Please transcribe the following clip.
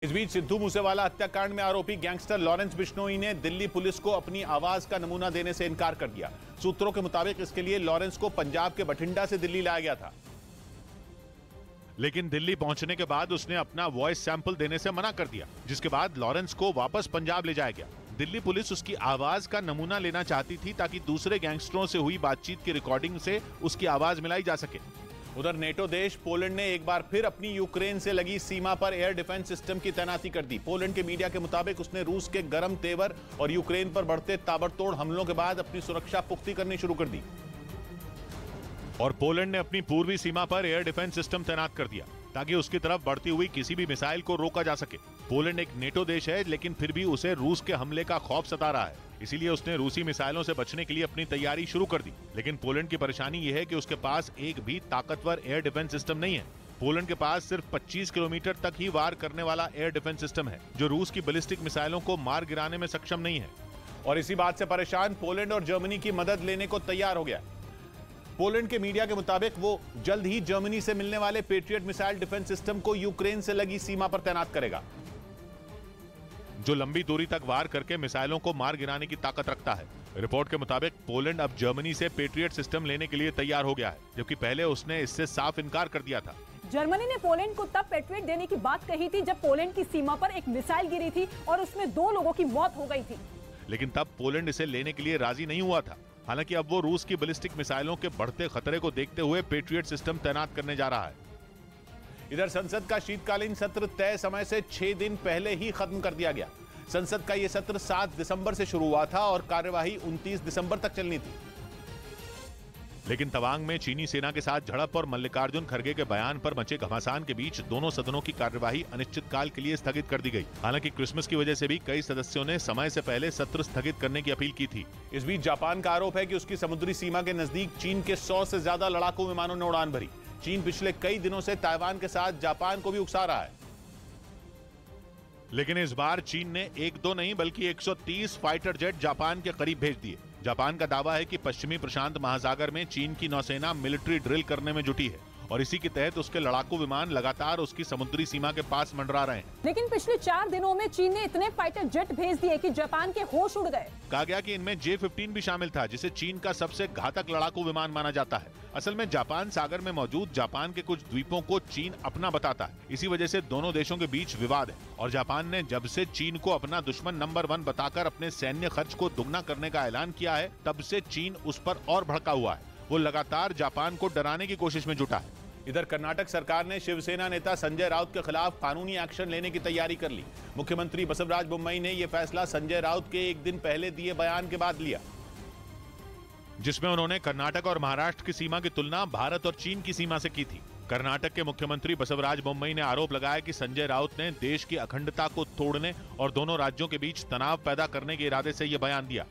इस बीच सिद्धू मूसेवाला हत्याकांड में आरोपी गैंगस्टर लॉरेंस बिश्नोई ने दिल्ली पुलिस को अपनी आवाज का नमूना देने से इनकार कर दिया। सूत्रों के मुताबिक इसके लिए लॉरेंस को पंजाब के बठिंडा से दिल्ली लाया गया था, लेकिन दिल्ली पहुंचने के बाद उसने अपना वॉइस सैंपल देने से मना कर दिया, जिसके बाद लॉरेंस को वापस पंजाब ले जाया गया। दिल्ली पुलिस उसकी आवाज का नमूना लेना चाहती थी ताकि दूसरे गैंगस्टरों से हुई बातचीत की रिकॉर्डिंग से उसकी आवाज मिलाई जा सके। उधर नेटो देश पोलैंड ने एक बार फिर अपनी यूक्रेन से लगी सीमा पर एयर डिफेंस सिस्टम की तैनाती कर दी। पोलैंड के मीडिया के मुताबिक उसने रूस के गर्म तेवर और यूक्रेन पर बढ़ते ताबड़तोड़ हमलों के बाद अपनी सुरक्षा पुख्ती करनी शुरू कर दी और पोलैंड ने अपनी पूर्वी सीमा पर एयर डिफेंस सिस्टम तैनात कर दिया ताकि उसकी तरफ बढ़ती हुई किसी भी मिसाइल को रोका जा सके। पोलैंड एक नेटो देश है, लेकिन फिर भी उसे रूस के हमले का खौफ सता रहा है, इसीलिए उसने रूसी मिसाइलों से बचने के लिए अपनी तैयारी शुरू कर दी। लेकिन पोलैंड की परेशानी यह है कि उसके पास एक भी ताकतवर एयर डिफेंस सिस्टम नहीं है। पोलैंड के पास सिर्फ 25 किलोमीटर तक ही वार करने वाला एयर डिफेंस सिस्टम है, जो रूस की बैलिस्टिक मिसाइलों को मार गिराने में सक्षम नहीं है। और इसी बात से परेशान पोलैंड और जर्मनी की मदद लेने को तैयार हो गया। पोलैंड के मीडिया के मुताबिक वो जल्द ही जर्मनी से मिलने वाले पेट्रियट मिसाइल डिफेंस सिस्टम को यूक्रेन से लगी सीमा पर तैनात करेगा, जो लंबी दूरी तक वार करके मिसाइलों को मार गिराने की ताकत रखता है। रिपोर्ट के मुताबिक पोलैंड अब जर्मनी से पेट्रियट सिस्टम लेने के लिए तैयार हो गया है, जबकि पहले उसने इससे साफ इनकार कर दिया था। जर्मनी ने पोलैंड को तब पेट्रियट देने की बात कही थी जब पोलैंड की सीमा पर एक मिसाइल गिरी थी और उसमें 2 लोगों की मौत हो गई थी। लेकिन तब पोलैंड इसे लेने के लिए राजी नहीं हुआ था। हालांकि अब वो रूस की बैलिस्टिक मिसाइलों के बढ़ते खतरे को देखते हुए पेट्रियट सिस्टम तैनात करने जा रहा है। इधर संसद का शीतकालीन सत्र तय समय से 6 दिन पहले ही खत्म कर दिया गया। संसद का यह सत्र 7 दिसंबर से शुरू हुआ था और कार्यवाही 29 दिसंबर तक चलनी थी। लेकिन तवांग में चीनी सेना के साथ झड़प और मल्लिकार्जुन खड़गे के बयान पर मचे घमासान के बीच दोनों सदनों की कार्यवाही अनिश्चितकाल के लिए स्थगित कर दी गई। हालांकि क्रिसमस की वजह से भी कई सदस्यों ने समय से पहले सत्र स्थगित करने की अपील की थी। इस बीच जापान का आरोप है कि उसकी समुद्री सीमा के नजदीक चीन के 100 से ज्यादा लड़ाकू विमानों ने उड़ान भरी। चीन पिछले कई दिनों से ताइवान के साथ जापान को भी उकसा रहा है, लेकिन इस बार चीन ने 1-2 नहीं बल्कि 130 फाइटर जेट जापान के करीब भेज दिए। जापान का दावा है कि पश्चिमी प्रशांत महासागर में चीन की नौसेना मिलिट्री ड्रिल करने में जुटी है और इसी के तहत उसके लड़ाकू विमान लगातार उसकी समुद्री सीमा के पास मंडरा रहे हैं। लेकिन पिछले 4 दिनों में चीन ने इतने फाइटर जेट भेज दिए कि जापान के होश उड़ गए। कहा गया कि इनमें J-15 भी शामिल था, जिसे चीन का सबसे घातक लड़ाकू विमान माना जाता है। असल में जापान सागर में मौजूद जापान के कुछ द्वीपों को चीन अपना बताता है। इसी वजह से दोनों देशों के बीच विवाद है और जापान ने जब से चीन को अपना दुश्मन नंबर 1 बताकर अपने सैन्य खर्च को दुगना करने का ऐलान किया है, तब से चीन उस पर और भड़का हुआ है। वो लगातार जापान को डराने की कोशिश में जुटा है। इधर कर्नाटक सरकार ने शिवसेना नेता संजय राउत के खिलाफ कानूनी एक्शन लेने की तैयारी कर ली। मुख्यमंत्री बसवराज बोम्मई ने यह फैसला संजय राउत के एक दिन पहले दिए बयान के बाद लिया, जिसमें उन्होंने कर्नाटक और महाराष्ट्र की सीमा की तुलना भारत और चीन की सीमा से की थी। कर्नाटक के मुख्यमंत्री बसवराज बोम्मई ने आरोप लगाया कि संजय राउत ने देश की अखंडता को तोड़ने और दोनों राज्यों के बीच तनाव पैदा करने के इरादे से यह बयान दिया।